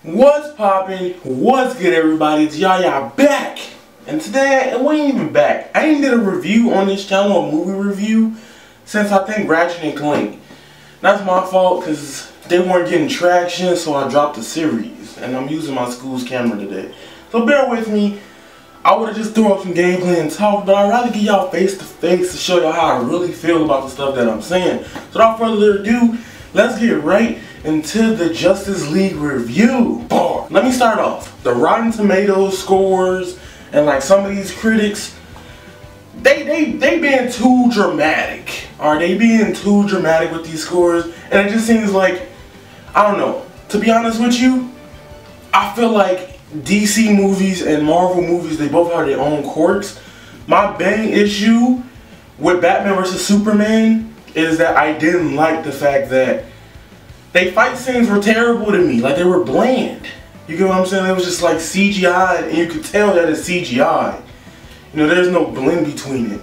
What's poppin'? What's good, everybody? It's Yaya back. And today, it wasn't even back. I ain't did a review on this channel, a movie review, since I think Ratchet and Clank. That's my fault, because they weren't getting traction, so I dropped the series. And I'm using my school's camera today. So bear with me. I would have just threw up some gameplay and talk, but I'd rather get y'all face to face to show y'all how I really feel about the stuff that I'm saying. So without further ado, let's get right into the Justice League review. Let me start off. The Rotten Tomatoes scores and like some of these critics, they being too dramatic. Are they being too dramatic with these scores? And it just seems like, I don't know. To be honest with you, I feel like DC movies and Marvel movies, they both have their own quirks. My main issue with Batman vs Superman is that I didn't like the fact that they fight scenes were terrible to me. Like, they were bland. You get what I'm saying? It was just like CGI, and you could tell that it's CGI. You know, there's no blend between it.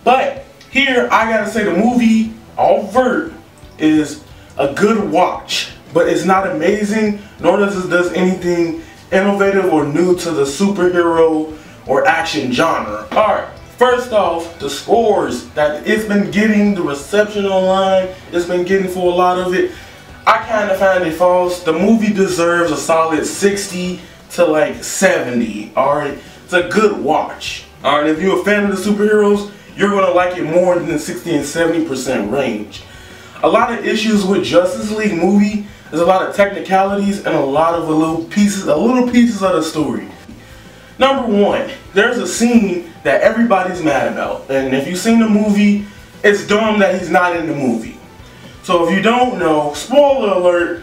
But here, I gotta say, the movie, overt, is a good watch. But it's not amazing, nor does it does anything innovative or new to the superhero or action genre. Alright, first off, the scores that it's been getting, the reception online it's been getting for a lot of it, I kind of find it false. The movie deserves a solid 60 to like 70. Alright, it's a good watch. Alright, if you're a fan of the superheroes, you're going to like it more than the 60 and 70% range. A lot of issues with Justice League movie, there's a lot of technicalities and a lot of little pieces of the story. Number one, there's a scene that everybody's mad about, and if you've seen the movie, it's dumb that he's not in the movie. So if you don't know, spoiler alert,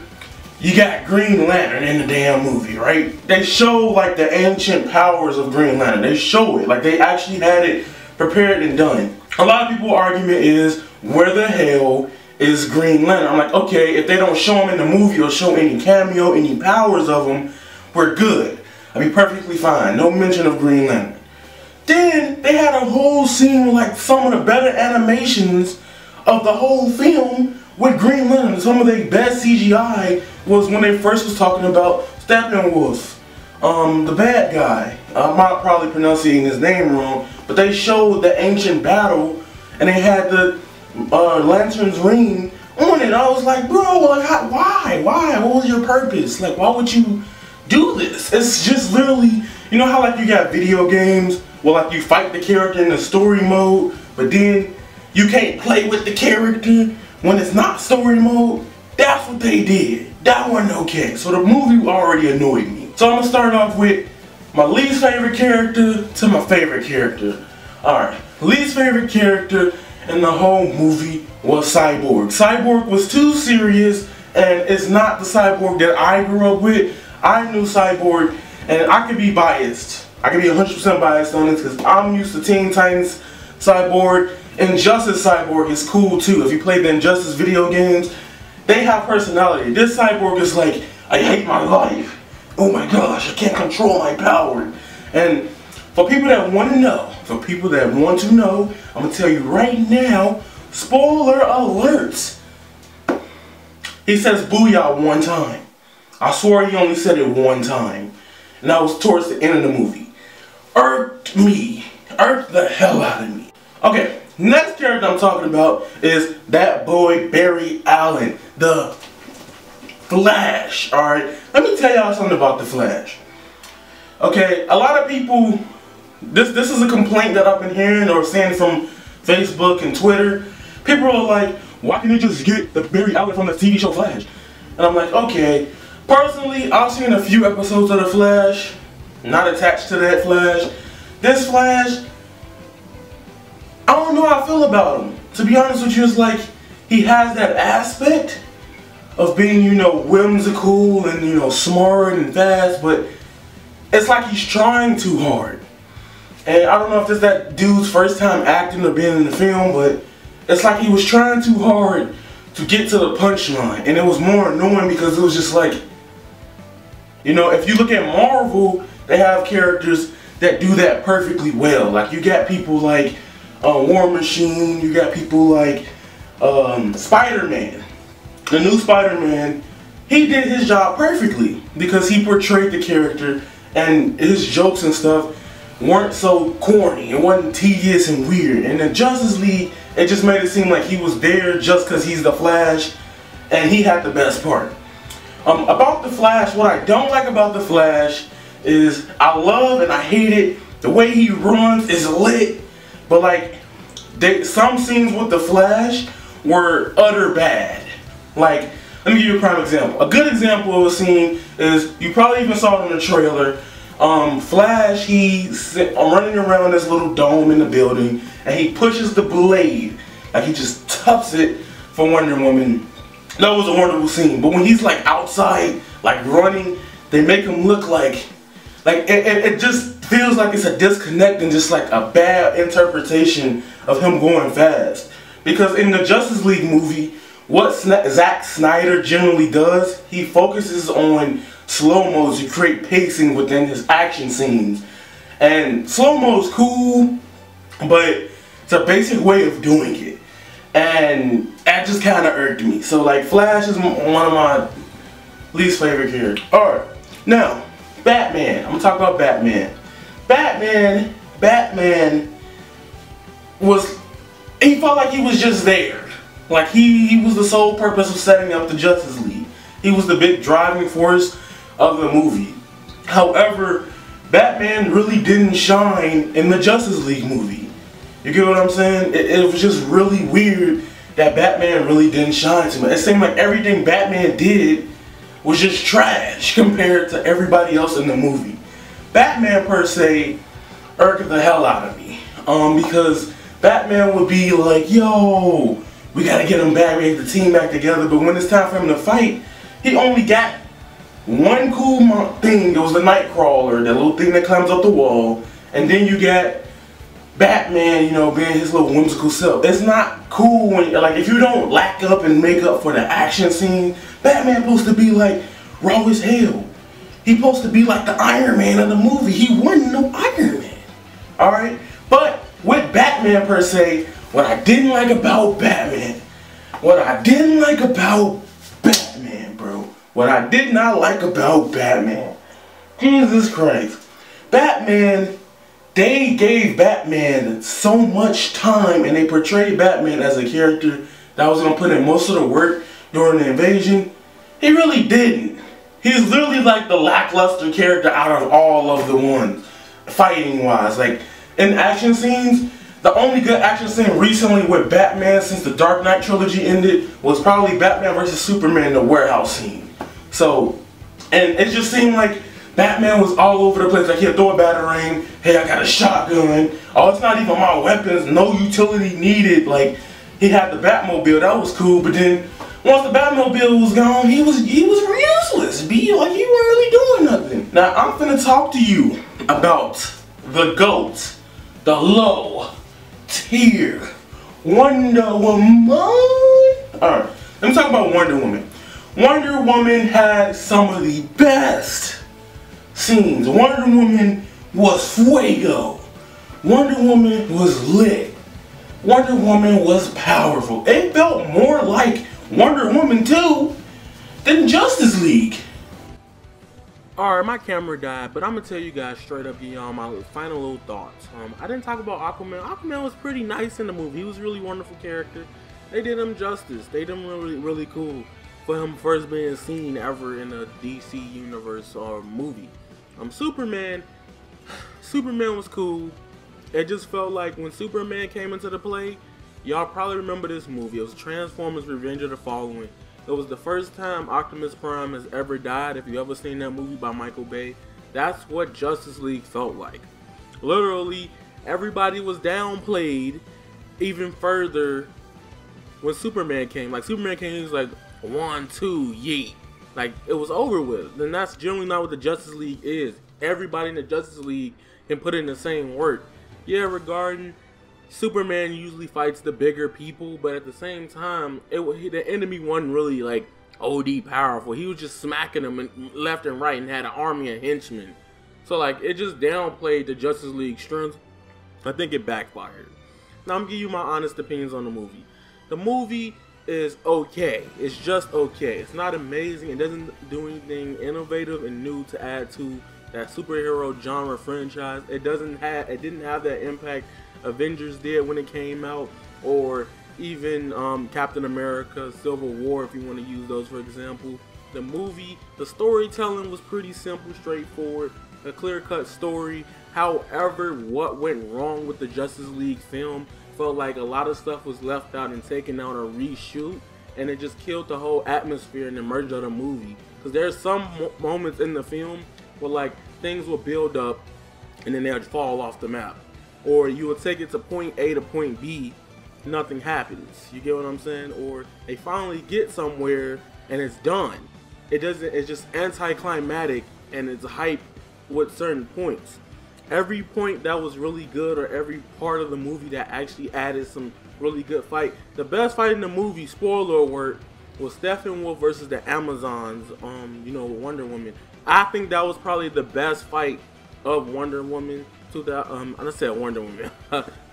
you got Green Lantern in the damn movie, right? They show like the ancient powers of Green Lantern. They show it, like they actually had it prepared and done. A lot of people's argument is, where the hell is Green Lantern? I'm like, okay, if they don't show him in the movie or show any cameo, any powers of him, we're good. I'll be perfectly fine. No mention of Green Lantern. Then they had a whole scene with like some of the better animations of the whole film with Green Lantern. Some of the best CGI was when they first was talking about Steppenwolf, the bad guy. I'm not probably pronouncing his name wrong, but they showed the ancient battle and they had the Lantern's ring on it. I was like, bro, like, why? What was your purpose? Like, why would you do this? It's just literally, you know how like you got video games where like you fight the character in the story mode, but then you can't play with the character when it's not story mode? That's what they did. That wasn't okay. So the movie already annoyed me. So I'm gonna start off with my least favorite character to my favorite character. Alright, least favorite character in the whole movie was Cyborg. Cyborg was too serious, and it's not the Cyborg that I grew up with. I knew Cyborg, and I could be biased. I could be 100% biased on this because I'm used to Teen Titans Cyborg. Injustice Cyborg is cool too. If you play the Injustice video games, they have personality. This Cyborg is like, I hate my life. Oh my gosh, I can't control my power. And for people that want to know, I'm going to tell you right now, spoiler alerts. He says booyah one time. I swear he only said it one time. And that was towards the end of the movie. Irked the hell out of me. Okay, next character I'm talking about is that boy Barry Allen, the Flash. Alright, let me tell y'all something about the Flash. Okay, a lot of people, this is a complaint that I've been hearing or seeing from Facebook and Twitter. People are like, why can't you just get the Barry Allen from the TV show Flash? And I'm like, okay. Personally, I've seen a few episodes of the Flash, not attached to that Flash. This Flash, I don't know how I feel about him. To be honest with you, it's like he has that aspect of being, you know, whimsical and, you know, smart and fast, but it's like he's trying too hard. And I don't know if it's that dude's first time acting or being in the film, but it's like he was trying too hard to get to the punchline. And it was more annoying because it was just like, you know, if you look at Marvel, they have characters that do that perfectly well. Like, you got people like War Machine, you got people like Spider-Man. The new Spider-Man, he did his job perfectly. because he portrayed the character and his jokes and stuff weren't so corny. It wasn't tedious and weird. In the Justice League, it just made it seem like he was there just because he's the Flash and he had the best part. About the Flash, what I don't like about the Flash is I love and I hate it. The way he runs is lit, but like some scenes with the Flash were utter bad. Like, let me give you a prime example. A good example of a scene is, you probably even saw it in the trailer. Flash, he's running around this little dome in the building, and he pushes the blade, like he just tufts it for Wonder Woman. That was a wonderful scene. But when he's like outside, like running, they make him look like it just feels like it's a disconnect and just like a bad interpretation of him going fast. Because in the Justice League movie, what Zack Snyder generally does, he focuses on slow-mo to create pacing within his action scenes. And slow-mo is cool, but it's a basic way of doing it. And that just kind of irked me. So like, Flash is one of my least favorite characters. Alright, now, Batman. I'm gonna talk about Batman. Batman was, he felt like he was just there. Like he was the sole purpose of setting up the Justice League. He was the big driving force of the movie. However, Batman really didn't shine in the Justice League movie. You get what I'm saying? It was just really weird that Batman really didn't shine to me. It seemed like everything Batman did was just trash compared to everybody else in the movie. Batman per se irked the hell out of me. Because Batman would be like, yo, we gotta get him back, we have the team back together, but when it's time for him to fight, he only got one cool thing. It was the Nightcrawler, that little thing that climbs up the wall, and then you got Batman, you know, being his little whimsical self. It's not cool when, like, if you don't lack up and make up for the action scene, Batman's supposed to be like raw as hell. He's supposed to be like the Iron Man of the movie. He wasn't no Iron Man. Alright? But with Batman per se, what I didn't like about Batman, what I did not like about Batman, Jesus Christ, Batman, they gave Batman so much time and they portrayed Batman as a character that was going to put in most of the work during the invasion. He really didn't. He's literally like the lackluster character out of all of the ones, fighting wise. Like, in action scenes, the only good action scene recently with Batman since the Dark Knight trilogy ended was probably Batman vs. Superman, the warehouse scene. So, and it just seemed like Batman was all over the place. Like, he'd throw a batarang, hey, I got a shotgun, oh, it's not even my weapons, no utility needed. Like, he had the Batmobile, that was cool, but then once the Batmobile was gone, he was useless, B. Like, he wasn't really doing nothing. Now, I'm finna talk to you about the GOAT, the low tier Wonder Woman. Alright, let me talk about Wonder Woman. Wonder Woman had some of the best scenes. Wonder Woman was fuego. Wonder Woman was lit. Wonder Woman was powerful. It felt more like Wonder Woman 2 than Justice League. Alright, my camera died, but I'm gonna tell you guys straight up, y'all, my final little thoughts. I didn't talk about Aquaman. Aquaman was pretty nice in the movie. He was a really wonderful character. They did him justice. They did him really cool for him first being seen ever in a DC universe or movie. Superman was cool. It just felt like when Superman came into the play, y'all probably remember this movie. It was Transformers: Revenge of the Fallen. It was the first time Optimus Prime has ever died. If you ever seen that movie by Michael Bay, that's what Justice League felt like. Literally, everybody was downplayed even further when Superman came. Like, Superman came, he was like, 1, 2, yeet. Like, it was over with. And that's generally not what the Justice League is. Everybody in the Justice League can put in the same work. Yeah, regarding Superman usually fights the bigger people, but at the same time, the enemy wasn't really like OD powerful. He was just smacking them left and right and had an army of henchmen. So like, it just downplayed the Justice League strength. I think it backfired. Now I'm gonna give you my honest opinions on the movie. The movie is okay. It's just okay. It's not amazing. It doesn't do anything innovative and new to add to that superhero genre franchise. It didn't have that impact Avengers did when it came out, or even Captain America Civil War, if you want to use those for example. The storytelling was pretty simple, straightforward, a clear-cut story. However, what went wrong with the Justice League film, felt like a lot of stuff was left out and taken out or reshoot, and it just killed the whole atmosphere and immersion of the movie. Because there's some moments in the film where like things will build up and then they'll fall off the map, or you will take it to point A to point B, nothing happens. You get what I'm saying? Or they finally get somewhere and it's done. It's just anticlimactic, and it's hype with certain points. Every point that was really good, or every part of the movie that actually added some really good fight. The best fight in the movie, spoiler alert, was Steppenwolf versus the Amazons, you know, Wonder Woman. I think that was probably the best fight of Wonder Woman. I said Wonder Woman.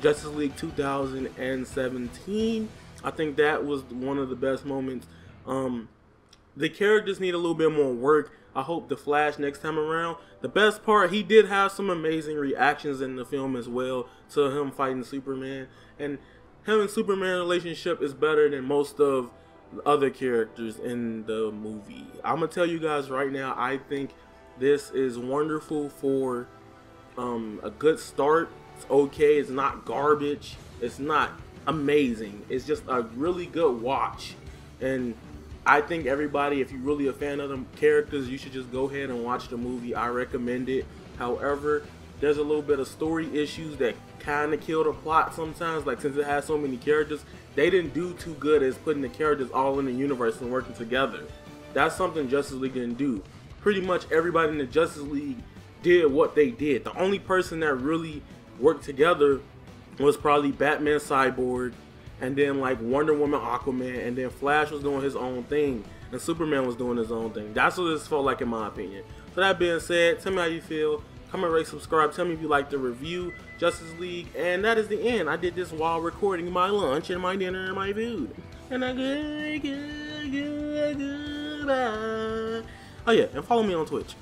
Justice League 2017. I think that was one of the best moments. The characters need a little bit more work. I hope the Flash next time around. The best part, he did have some amazing reactions in the film as well to him fighting Superman. And him and Superman relationship is better than most of the other characters in the movie. I'm going to tell you guys right now, I think this is wonderful for a good start. It's okay. It's not garbage. It's not amazing. It's just a really good watch. And I think everybody, if you're really a fan of the characters, you should just go ahead and watch the movie. I recommend it. However, there's a little bit of story issues that kind of kill the plot sometimes. Like, since it has so many characters, they didn't do too good as putting the characters all in the universe and working together. That's something Justice League didn't do. Pretty much everybody in the Justice League did what they did. The only person that really worked together was probably Batman, Cyborg, and then like Wonder Woman, Aquaman, and then Flash was doing his own thing, and Superman was doing his own thing. That's what this felt like in my opinion. So that being said, tell me how you feel. Comment, rate, subscribe. Tell me if you like the review, Justice League. And that is the end. I did this while recording my lunch and my dinner and my food. And I goodbye. Oh yeah, and follow me on Twitch.